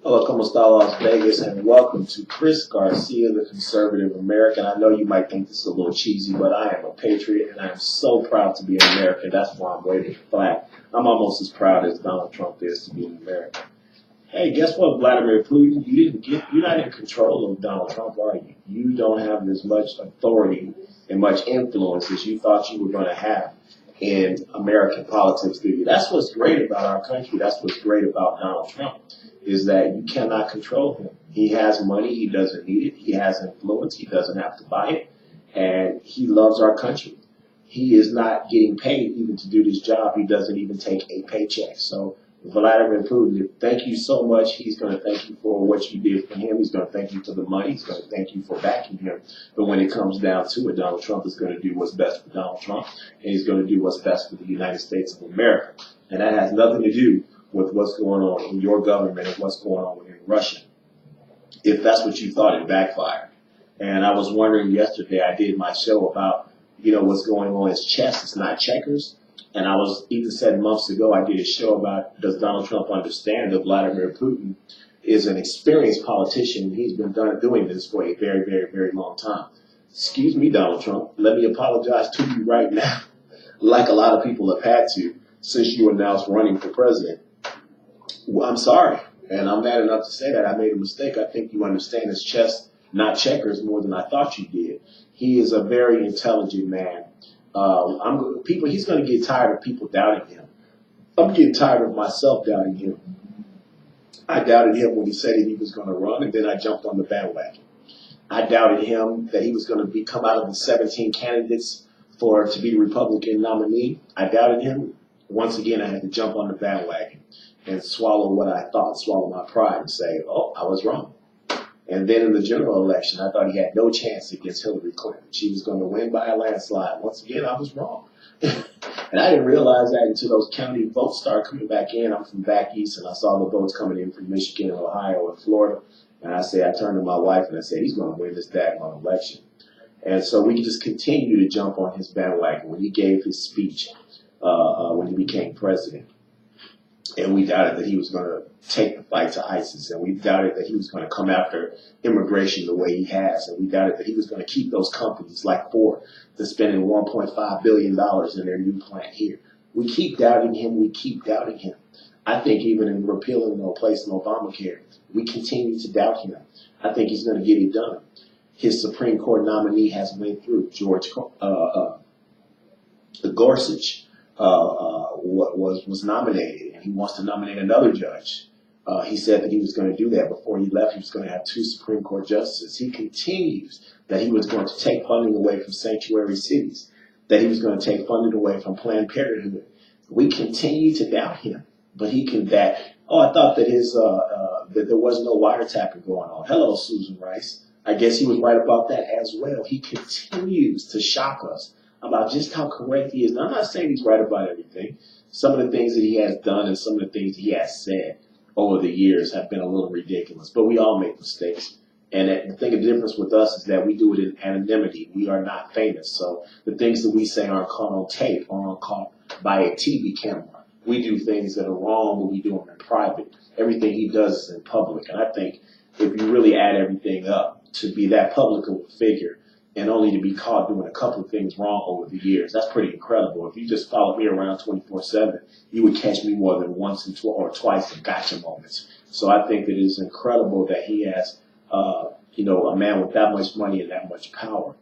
Hola, ¿cómo está Las Vegas? And welcome to Chris Garcia, the conservative American. I know you might think this is a little cheesy, but I am a patriot, and I am so proud to be an American. That's why I'm waving the flag. I'm almost as proud as Donald Trump is to be an American. Hey, guess what, Vladimir Putin? You're not in control of Donald Trump, are you? You don't have as much authority and much influence as you thought you were going to have in American politics, do you? That's what's great about our country. That's what's great about Donald Trump, is that you cannot control him. He has money. He doesn't need it. He has influence. He doesn't have to buy it. And he loves our country. He is not getting paid even to do this job. He doesn't even take a paycheck. So Vladimir Putin, thank you so much. He's going to thank you for what you did for him. He's going to thank you for the money. He's going to thank you for backing him. But when it comes down to it, Donald Trump is going to do what's best for Donald Trump, and he's going to do what's best for the United States of America. And that has nothing to do with what's going on in your government and what's going on in Russia. If that's what you thought, it backfired. And I was wondering yesterday, I did my show about, what's going on is chess, it's not checkers. And I was even said months ago, I did a show about, does Donald Trump understand that Vladimir Putin is an experienced politician? He's been doing this for a very, very, very long time. Excuse me, Donald Trump, let me apologize to you right now, like a lot of people have had to since you announced running for president. Well, I'm sorry, and I'm mad enough to say that I made a mistake. I think you understand it's chess, not checkers, more than I thought you did. He is a very intelligent man. He's going to get tired of people doubting him. I'm getting tired of myself doubting him. I doubted him when he said that he was going to run, and then I jumped on the bandwagon. I doubted him that he was going to come out of the 17 candidates to be Republican nominee. I doubted him. Once again, I had to jump on the bandwagon and swallow what I thought, swallow my pride and say, oh, I was wrong. And then in the general election, I thought he had no chance against Hillary Clinton. She was going to win by a landslide. Once again, I was wrong. And I didn't realize that until those county votes started coming back in. I'm from back east, and I saw the votes coming in from Michigan, Ohio, and Florida. And I turned to my wife and I said, he's going to win this daggone election. And so we just continue to jump on his bandwagon when he gave his speech when he became president. And we doubted that he was going to take the fight to ISIS. And we doubted that he was going to come after immigration the way he has. And we doubted that he was going to keep those companies like Ford that's spending $1.5 billion in their new plant here. We keep doubting him. We keep doubting him. I think even in repealing or replacing Obamacare, we continue to doubt him. I think he's going to get it done. His Supreme Court nominee has went through. Gorsuch was nominated, and he wants to nominate another judge. He said that he was going to do that before he left. He was going to have 2 Supreme Court justices. He continues that he was going to take funding away from sanctuary cities, that he was going to take funding away from Planned Parenthood. We continue to doubt him, but he can that. Oh, I thought that that there was no wiretapping going on. Hello, Susan Rice. I guess he was right about that as well. He continues to shock us about just how correct he is. Now, I'm not saying he's right about everything. Some of the things that he has done and some of the things he has said over the years have been a little ridiculous, but we all make mistakes. And the difference with us is that we do it in anonymity. We are not famous. So the things that we say aren't caught on tape or aren't caught by a TV camera. We do things that are wrong, but we do them in private. Everything he does is in public. And I think if you really add everything up, to be that public of a figure and only to be caught doing a couple of things wrong over the years, that's pretty incredible. If you just followed me around 24/7, you would catch me more than once or twice in gotcha moments. So I think that it's incredible that he has, a man with that much money and that much power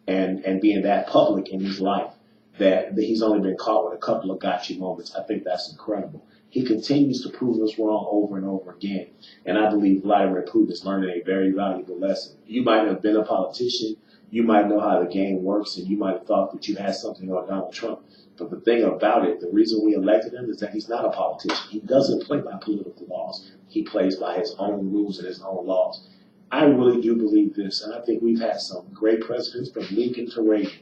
and being that public in his life that he's only been caught with a couple of gotcha moments. I think that's incredible. He continues to prove us wrong over and over again. And I believe Vladimir Putin is learning a very valuable lesson. You might have been a politician. You might know how the game works, and you might have thought that you had something on Donald Trump. But the thing about it, the reason we elected him is that he's not a politician. He doesn't play by political laws. He plays by his own rules and his own laws. I really do believe this, and I think we've had some great presidents from Lincoln to Reagan.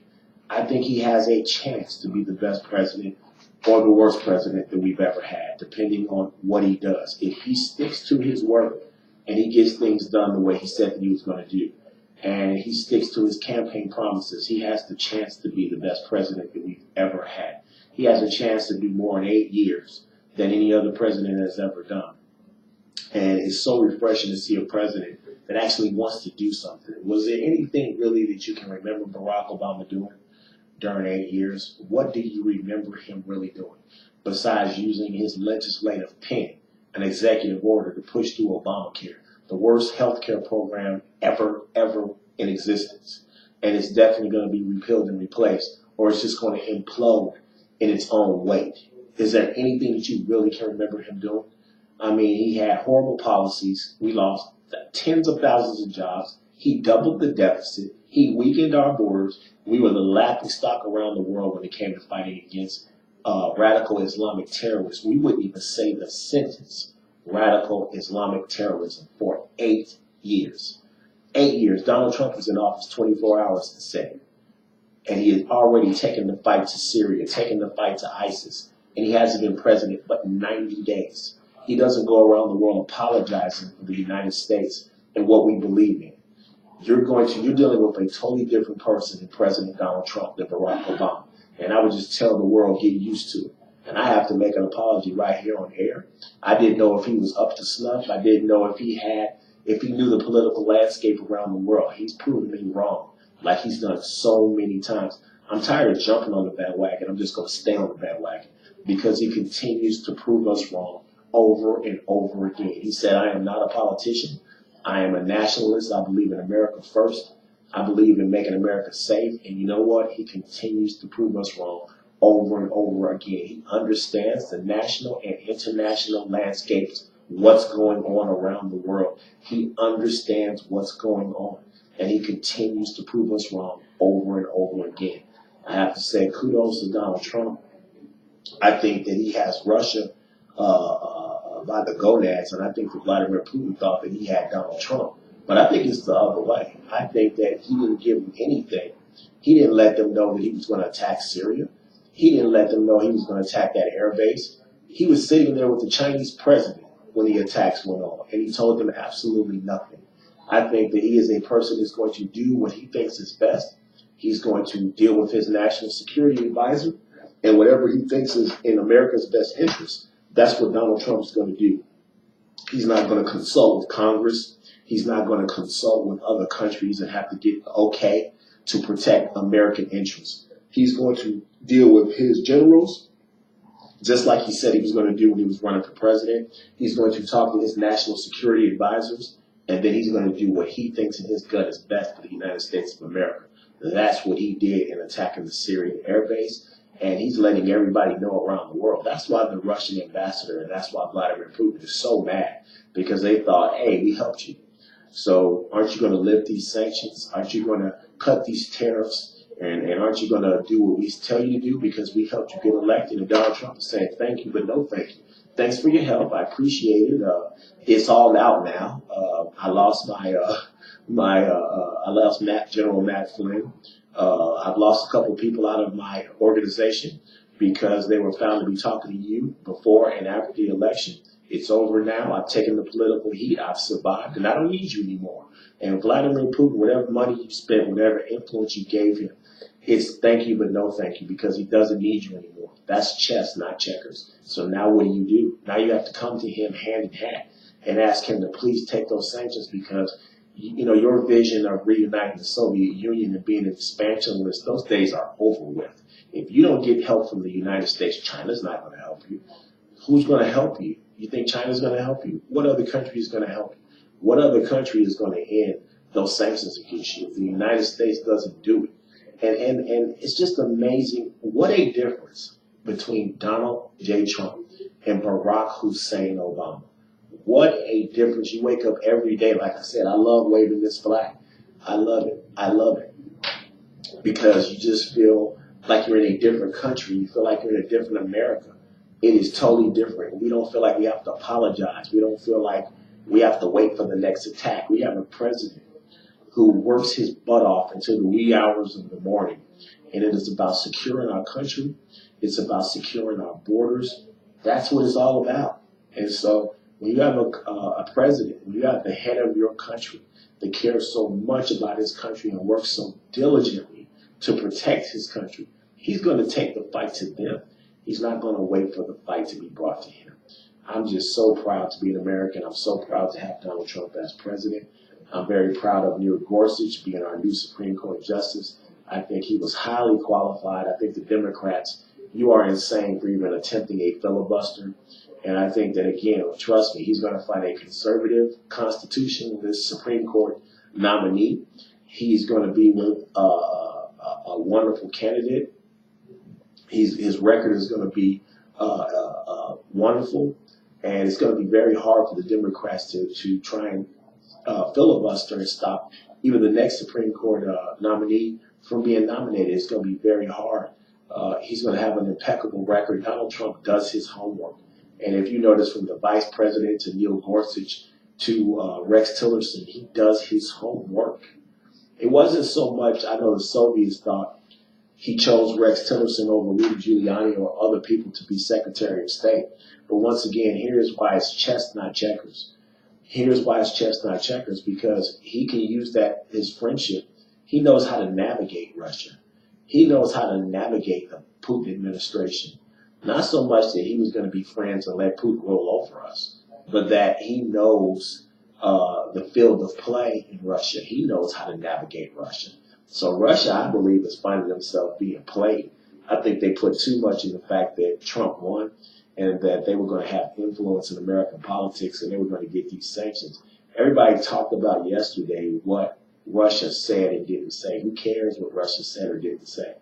I think he has a chance to be the best president or the worst president that we've ever had, depending on what he does. If he sticks to his word and he gets things done the way he said that he was going to do, and he sticks to his campaign promises, he has the chance to be the best president that we've ever had. He has a chance to do more in 8 years than any other president has ever done. And it's so refreshing to see a president that actually wants to do something. Was there anything really that you can remember Barack Obama doing during 8 years? What do you remember him really doing besides using his legislative pen, an executive order to push through Obamacare, the worst health care program ever in existence? And it's definitely going to be repealed and replaced, or it's just going to implode in its own weight. Is there anything that you really can remember him doing? I mean, he had horrible policies. We lost tens of thousands of jobs. He doubled the deficit. He weakened our borders. We were the laughing stock around the world when it came to fighting against radical Islamic terrorists. We wouldn't even say the sentence radical Islamic terrorism for 8 years. 8 years. Donald Trump was in office 24 hours to say. And he had already taken the fight to Syria, taken the fight to ISIS. And he hasn't been president but 90 days. He doesn't go around the world apologizing for the United States and what we believe in. You're dealing with a totally different person than President Donald Trump, than Barack Obama. And I would just tell the world, get used to it. And I have to make an apology right here on air. I didn't know if he was up to snuff. I didn't know if he knew the political landscape around the world. He's proven me wrong, like he's done so many times. I'm tired of jumping on the bandwagon. I'm just going to stay on the bandwagon because he continues to prove us wrong over and over again. He said, I am not a politician. I am a nationalist. I believe in America first. I believe in making America safe. And you know what? He continues to prove us wrong over and over again. He understands the national and international landscapes, what's going on around the world. He understands what's going on. And he continues to prove us wrong over and over again. I have to say kudos to Donald Trump. I think that he has Russia by the gonads, and I think that Vladimir Putin thought that he had Donald Trump. But I think it's the other way. I think that he didn't give them anything. He didn't let them know that he was going to attack Syria. He didn't let them know he was going to attack that air base. He was sitting there with the Chinese president when the attacks went on, and he told them absolutely nothing. I think that he is a person that's going to do what he thinks is best. He's going to deal with his national security advisor, and whatever he thinks is in America's best interest, that's what Donald Trump's going to do. He's not going to consult with Congress. He's not going to consult with other countries and have to get okay to protect American interests. He's going to deal with his generals, just like he said he was going to do when he was running for president. He's going to talk to his national security advisors, and then he's going to do what he thinks in his gut is best for the United States of America. That's what he did in attacking the Syrian air base. And he's letting everybody know around the world. That's why the Russian ambassador, and that's why Vladimir Putin is so mad, because they thought, hey, we helped you. So aren't you going to lift these sanctions? Aren't you going to cut these tariffs? And aren't you going to do what we tell you to do because we helped you get elected? And Donald Trump is saying, thank you, but no thank you. Thanks for your help. I appreciate it. It's all out now. I lost General Matt Flynn. I've lost a couple of people out of my organization because they were found to be talking to you before and after the election. It's over now. I've taken the political heat. I've survived, and I don't need you anymore. And Vladimir Putin, whatever money you spent, whatever influence you gave him, it's thank you but no thank you because he doesn't need you anymore. That's chess, not checkers. So now what do? Now you have to come to him hand in hand and ask him to please take those sanctions because your vision of reuniting the Soviet Union and being an expansionist, those days are over with. If you don't get help from the United States, China's not going to help you. Who's going to help you? You think China's going to help you? What other country is going to help you? What other country is going to end those sanctions against you if the United States doesn't do it? And it's just amazing what a difference between Donald J. Trump and Barack Hussein Obama. What a difference. You wake up every day. Like I said, I love waving this flag. I love it. I love it. Because you just feel like you're in a different country. You feel like you're in a different America. It is totally different. We don't feel like we have to apologize. We don't feel like we have to wait for the next attack. We have a president who works his butt off until the wee hours of the morning. And it is about securing our country. It's about securing our borders. That's what it's all about. And so when you have a president, when you have the head of your country that cares so much about his country and works so diligently to protect his country, he's going to take the fight to them. He's not going to wait for the fight to be brought to him. I'm just so proud to be an American. I'm so proud to have Donald Trump as president. I'm very proud of Neil Gorsuch being our new Supreme Court Justice. I think he was highly qualified. I think the Democrats, you are insane for even attempting a filibuster. And I think that, again, trust me, he's going to find a conservative constitution, this Supreme Court nominee. He's going to be with a wonderful candidate. His record is going to be wonderful. And it's going to be very hard for the Democrats to try and filibuster and stop even the next Supreme Court nominee from being nominated. It's going to be very hard. He's going to have an impeccable record. Donald Trump does his homework. And if you notice, from the vice president to Neil Gorsuch to Rex Tillerson, he does his homework. It wasn't so much, I know the Soviets thought he chose Rex Tillerson over Rudy Giuliani or other people to be Secretary of State. But once again, here's why it's chess, not checkers. Here's why it's chess, not checkers, because he can use that, his friendship. He knows how to navigate Russia. He knows how to navigate the Putin administration. Not so much that he was going to be friends and let Putin roll over us, but that he knows the field of play in Russia. He knows how to navigate Russia. So Russia, I believe, is finding themselves being played. I think they put too much in the fact that Trump won and that they were going to have influence in American politics and they were going to get these sanctions. Everybody talked about yesterday what Russia said and didn't say. Who cares what Russia said or didn't say?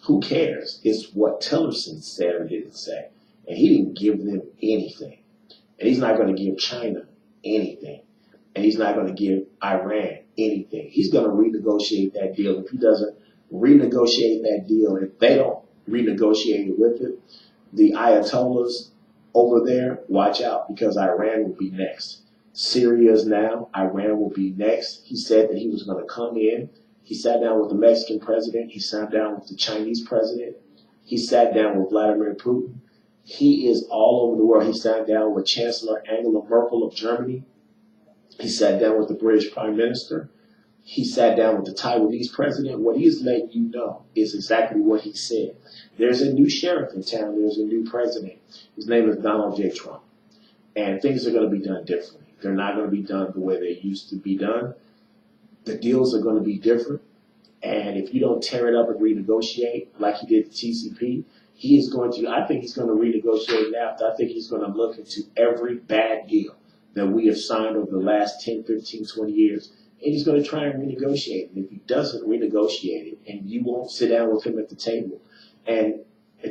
Who cares? It's what Tillerson said or didn't say. And he didn't give them anything. And he's not going to give China anything. And he's not going to give Iran anything. He's going to renegotiate that deal. If he doesn't renegotiate that deal, if they don't renegotiate it with it, the Ayatollahs over there, watch out, because Iran will be next. Syria is now. Iran will be next. He said that he was going to come in. He sat down with the Mexican president. He sat down with the Chinese president. He sat down with Vladimir Putin. He is all over the world. He sat down with Chancellor Angela Merkel of Germany. He sat down with the British Prime Minister. He sat down with the Taiwanese president. What he is letting you know is exactly what he said. There's a new sheriff in town. There's a new president. His name is Donald J. Trump. And things are going to be done differently. They're not going to be done the way they used to be done. The deals are going to be different. And if you don't tear it up and renegotiate like he did the TCP, he is going to, I think he's going to renegotiate NAFTA. I think he's going to look into every bad deal that we have signed over the last 10, 15, 20 years. And he's going to try and renegotiate. And if he doesn't renegotiate it and you won't sit down with him at the table and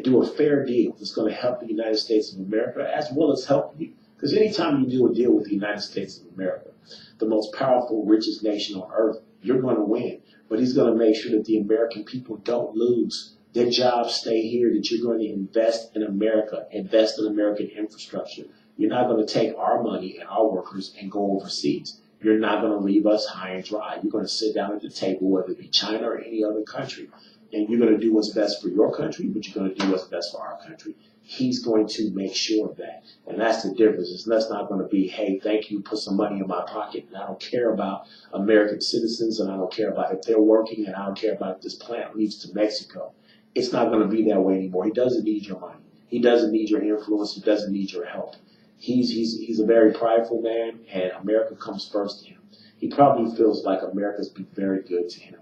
do a fair deal that's going to help the United States of America as well as help you. Because anytime you do a deal with the United States of America, the most powerful, richest nation on earth, you're going to win. But he's going to make sure that the American people don't lose. Their jobs stay here, that you're going to invest in America, invest in American infrastructure. You're not going to take our money and our workers and go overseas. You're not going to leave us high and dry. You're going to sit down at the table, whether it be China or any other country, and you're going to do what's best for your country, but you're going to do what's best for our country. He's going to make sure of that. And that's the difference. It's not going to be, hey, thank you, put some money in my pocket, and I don't care about American citizens, and I don't care about if they're working, and I don't care about if this plant leaves to Mexico. It's not going to be that way anymore. He doesn't need your money. He doesn't need your influence. He doesn't need your help. He's a very prideful man, and America comes first to him. He probably feels like America's been very good to him,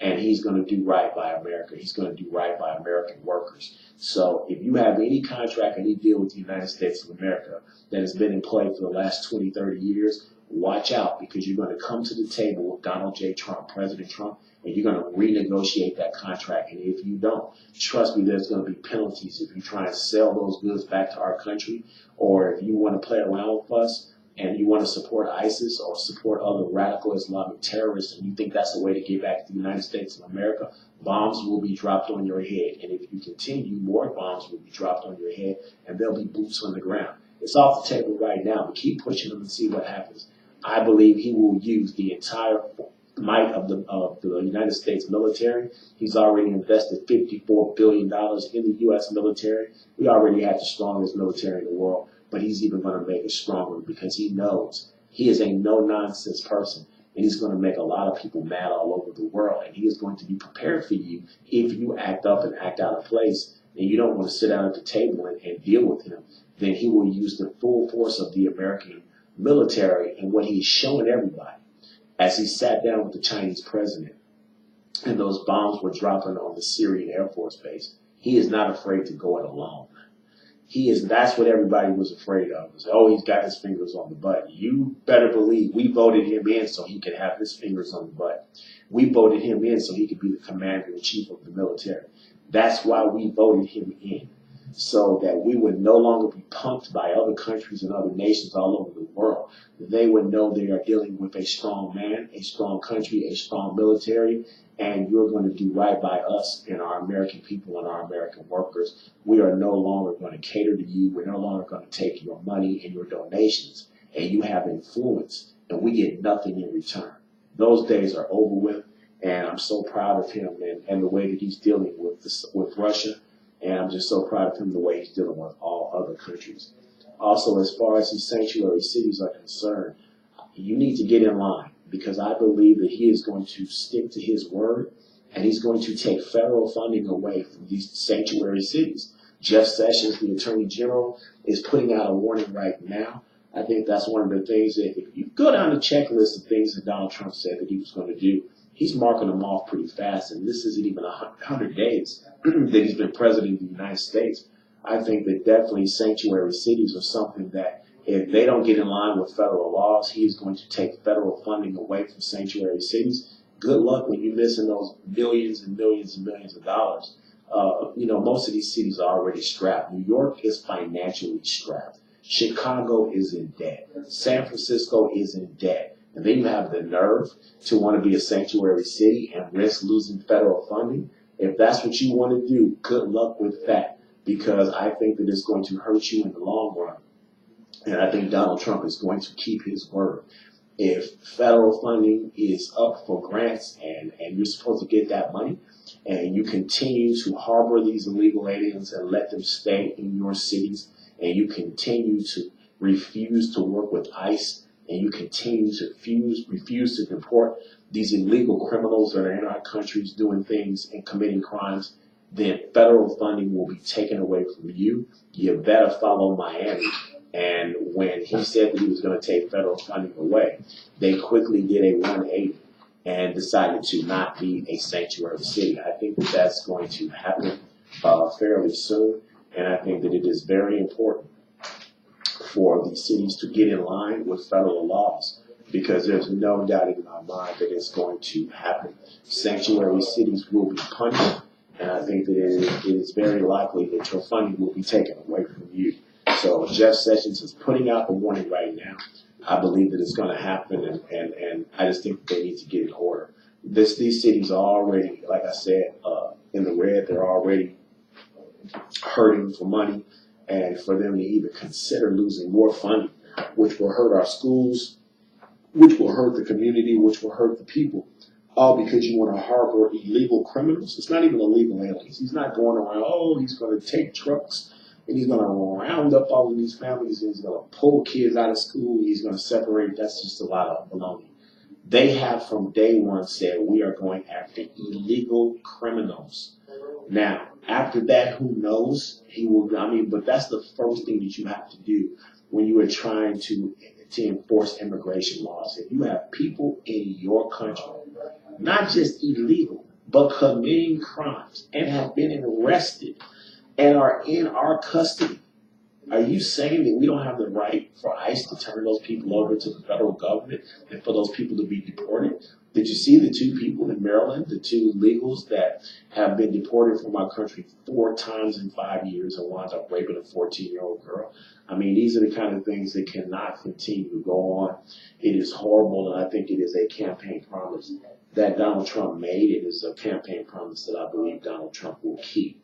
and he's going to do right by America. He's going to do right by American workers. So if you have any contract, any deal with the United States of America that has been in play for the last 20, 30 years, watch out, because you're going to come to the table with Donald J. Trump, President Trump, and you're going to renegotiate that contract. And if you don't, trust me, there's going to be penalties if you try and sell those goods back to our country, or if you want to play around with us and you want to support ISIS or support other radical Islamic terrorists, and you think that's the way to get back to the United States of America, bombs will be dropped on your head. And if you continue, more bombs will be dropped on your head, and there'll be boots on the ground. It's off the table right now, but keep pushing them and see what happens. I believe he will use the entire might of the United States military. He's already invested $54 billion in the U.S. military. We already have the strongest military in the world, but he's even going to make it stronger because he knows he is a no-nonsense person, and he's going to make a lot of people mad all over the world, and he is going to be prepared for you if you act up and act out of place and you don't want to sit down at the table and deal with him, then he will use the full force of the American military. And what he's showing everybody, as he sat down with the Chinese president and those bombs were dropping on the Syrian Air Force base, he is not afraid to go it alone. That's what everybody was afraid of. Was, oh, he's got his fingers on the button. You better believe we voted him in so he could have his fingers on the button. We voted him in so he could be the commander-in-chief of the military. That's why we voted him in, so that we would no longer be punked by other countries and other nations all over the world. They would know they are dealing with a strong man, a strong country, a strong military, and you're going to do right by us and our American people and our American workers. We are no longer going to cater to you. We're no longer going to take your money and your donations, and you have influence, and we get nothing in return. Those days are over with, and I'm so proud of him and the way that he's dealing with Russia, and I'm just so proud of him the way he's dealing with all other countries. Also, as far as these sanctuary cities are concerned, you need to get in line, because I believe that he is going to stick to his word, and he's going to take federal funding away from these sanctuary cities. Jeff Sessions, the Attorney General, is putting out a warning right now. I think that's one of the things that, if you go down the checklist of things that Donald Trump said that he was going to do, he's marking them off pretty fast, and this isn't even 100 days that he's been president of the United States. I think that definitely sanctuary cities are something that, if they don't get in line with federal laws, he is going to take federal funding away from sanctuary cities. Good luck when you're missing those millions and millions and millions of dollars. Most of these cities are already strapped. New York is financially strapped. Chicago is in debt. San Francisco is in debt. And then you have the nerve to want to be a sanctuary city and risk losing federal funding. If that's what you want to do, good luck with that, because I think that it's going to hurt you in the long run. And I think Donald Trump is going to keep his word. If federal funding is up for grants and you're supposed to get that money, and you continue to harbor these illegal aliens and let them stay in your cities, and you continue to refuse to work with ICE, and you continue to refuse to deport these illegal criminals that are in our countries doing things and committing crimes, then federal funding will be taken away from you. You better follow Miami. And when he said that he was going to take federal funding away, they quickly did a 180 and decided to not be a sanctuary city. I think that that's going to happen fairly soon, and I think that it is very important for the cities to get in line with federal laws, because there's no doubt in my mind that it's going to happen. Sanctuary cities will be punished, and I think that it is very likely that your funding will be taken away from you. So Jeff Sessions is putting out the warning right now. I believe that it's going to happen, and I just think they need to get in order. These cities are already, like I said, in the red. They're already hurting for money, and for them to even consider losing more funding, which will hurt our schools, which will hurt the community, which will hurt the people, all because you want to harbor illegal criminals. It's not even illegal aliens. He's not going around, he's going to take trucks and he's going to round up all of these families, and he's going to pull kids out of school, he's going to separate. That's just a lot of baloney. They have from day one said, we are going after illegal criminals. Now, after that, who knows? But that's the first thing that you have to do when you are trying to enforce immigration laws. If you have people in your country, not just illegal, but committing crimes and have been arrested and are in our custody, are you saying that we don't have the right for ICE to turn those people over to the federal government and for those people to be deported? Did you see the two people in Maryland, the two illegals that have been deported from our country 4 times in 5 years and wound up raping a 14-year-old girl? These are the kind of things that cannot continue to go on. It is horrible, and I think it is a campaign promise that Donald Trump made. It is a campaign promise that I believe Donald Trump will keep.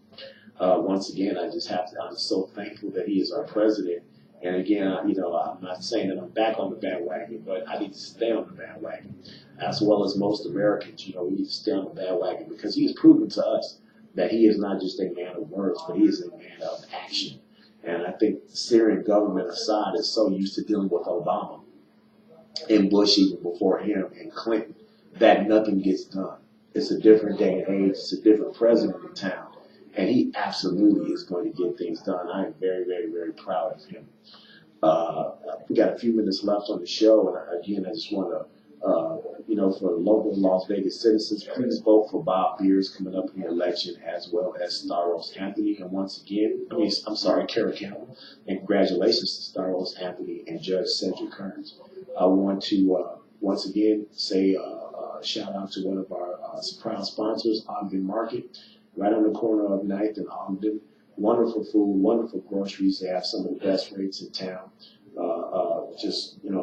Once again, I'm so thankful that he is our president. And again, I'm not saying that I'm back on the bandwagon, but I need to stay on the bandwagon, as well as most Americans. We need to stay on the bandwagon because he has proven to us that he is not just a man of words, but he is a man of action. And I think the Syrian government, Assad, is so used to dealing with Obama and Bush even before him and Clinton that nothing gets done. It's a different day and age. It's a different president in town. and he absolutely is going to get things done. I am very, very, very proud of him. We got a few minutes left on the show, and again, I just want to, for local Las Vegas citizens, please vote for Bob Beers coming up in the election, as well as Staros Anthony. And once again, Kara Campbell, and congratulations to Staros Anthony and Judge Cedric Kearns. I want to once again say shout out to one of our proud sponsors, Ogden Market, right on the corner of 9th and Ogden. Wonderful food, wonderful groceries. They have some of the best rates in town.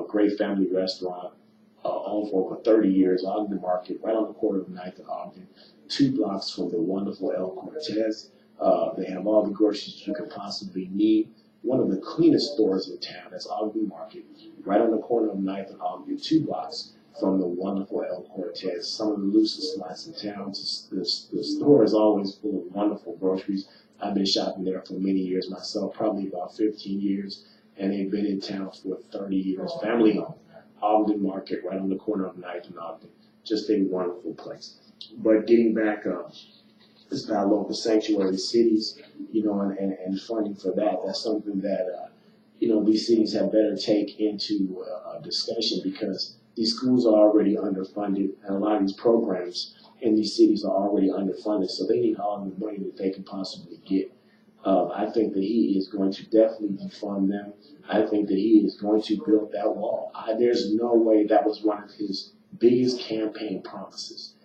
Great family restaurant, owned for over 30 years. Ogden Market, right on the corner of 9th and Ogden, 2 blocks from the wonderful El Cortez. They have all the groceries you could possibly need. One of the cleanest stores in town. That's Ogden Market, right on the corner of 9th and Ogden, 2 blocks from the wonderful El Cortez. Some of the loosest spots in town. The store is always full of wonderful groceries. I've been shopping there for many years myself, probably about 15 years, and they've been in town for 30 years. Family owned. Ogden Market, right on the corner of 9th and Ogden. Just a wonderful place. But getting back, this dialogue with sanctuary cities, and funding for that, that's something that, these cities have better take into discussion, because these schools are already underfunded, and a lot of these programs in these cities are already underfunded, so they need all the money that they can possibly get. I think that he is going to definitely defund them. I think that he is going to build that wall. There's no way that was one of his biggest campaign promises.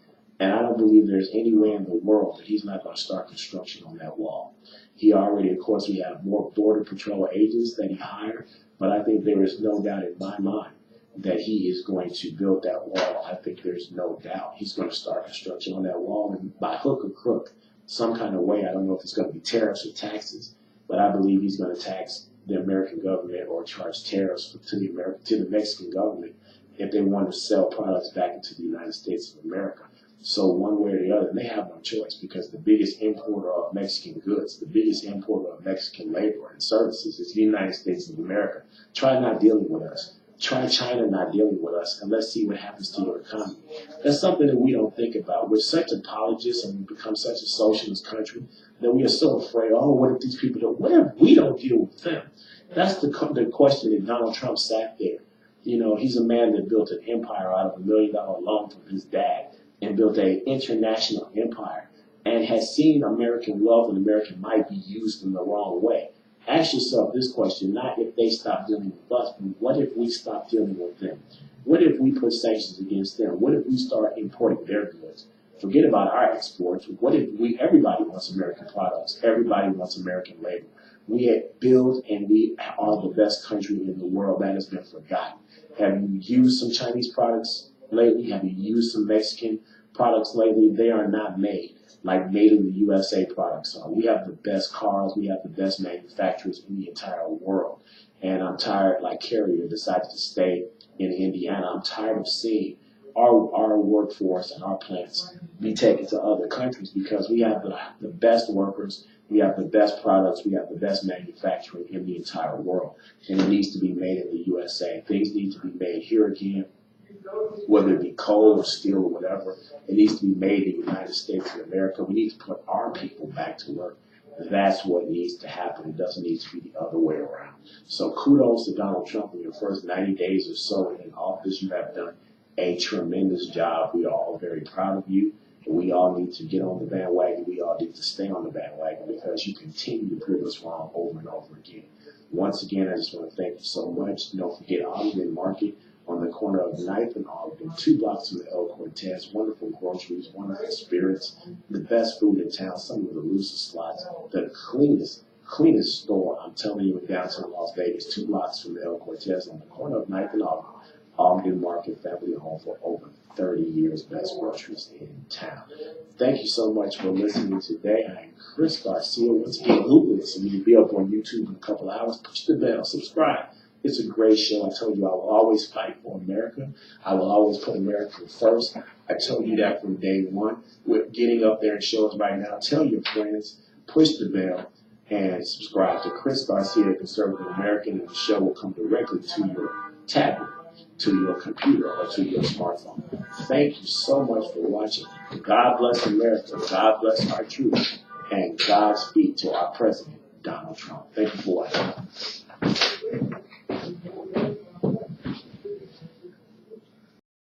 And I don't believe there's any way in the world that he's not going to start construction on that wall. He already, of course, we have more Border Patrol agents that he hired, but I think there is no doubt in my mind that he is going to build that wall. I think there's no doubt he's going to start construction on that wall, and by hook or crook, some kind of way. I don't know if it's going to be tariffs or taxes, but I believe he's going to tax the American government or charge tariffs to the Mexican government if they want to sell products back into the United States of America. So one way or the other, and they have no choice, because the biggest importer of Mexican goods, the biggest importer of Mexican labor and services is the United States of America. Try not dealing with us. Try China not dealing with us, and let's see what happens to your economy. That's something that we don't think about. We're such apologists, and we've become such a socialist country that we are so afraid, what if these people don't, what if we don't deal with them? That's the question that Donald Trump sat there. He's a man that built an empire out of $1 million loan from his dad, and built an international empire, and has seen American wealth and American might be used in the wrong way. Ask yourself this question, not if they stop dealing with us, but what if we stop dealing with them? What if we put sanctions against them? What if we start importing their goods? Forget about our exports. What if everybody wants American products, everybody wants American labor? We build, and we are the best country in the world. That has been forgotten. Have you used some Chinese products lately? Have you used some Mexican products lately? They are not made like made in the USA products are. We have the best cars. We have the best manufacturers in the entire world. And I'm tired, like Carrier decided to stay in Indiana. I'm tired of seeing our workforce and our plants be taken to other countries, because we have the best workers, we have the best products, we have the best manufacturing in the entire world. And it needs to be made in the USA. Things need to be made here again, whether it be coal or steel or whatever. It needs to be made in the United States of America. We need to put our people back to work. That's what needs to happen. It doesn't need to be the other way around. So kudos to Donald Trump. In your first 90 days or so in office, you have done a tremendous job. We are all very proud of you. And we all need to get on the bandwagon. We all need to stay on the bandwagon, because you continue to prove us wrong over and over again. Once again, I just want to thank you so much. Don't forget Ogden Market on the corner of 9th and Ogden, 2 blocks from the El Cortez. Wonderful groceries, wonderful spirits, the best food in town, some of the loosest slots, the cleanest store, I'm telling you, in downtown Las Vegas, 2 blocks from the El Cortez on the corner of 9th and Ogden. Ogden Market, family home for over 30 years, best groceries in town. Thank you so much for listening today. I am Chris Garcia. Once again, Google this, and you'll be up on YouTube in a couple hours. Push the bell, subscribe. It's a great show. I told you I will always fight for America. I will always put America first. I told you that from day one. We're getting up there in shows right now. Tell your friends, push the bell, and subscribe to Chris Garcia, Conservative American, and the show will come directly to your tablet, to your computer, or to your smartphone. Thank you so much for watching. God bless America. God bless our troops. and Godspeed to our president, Donald Trump. Thank you for watching.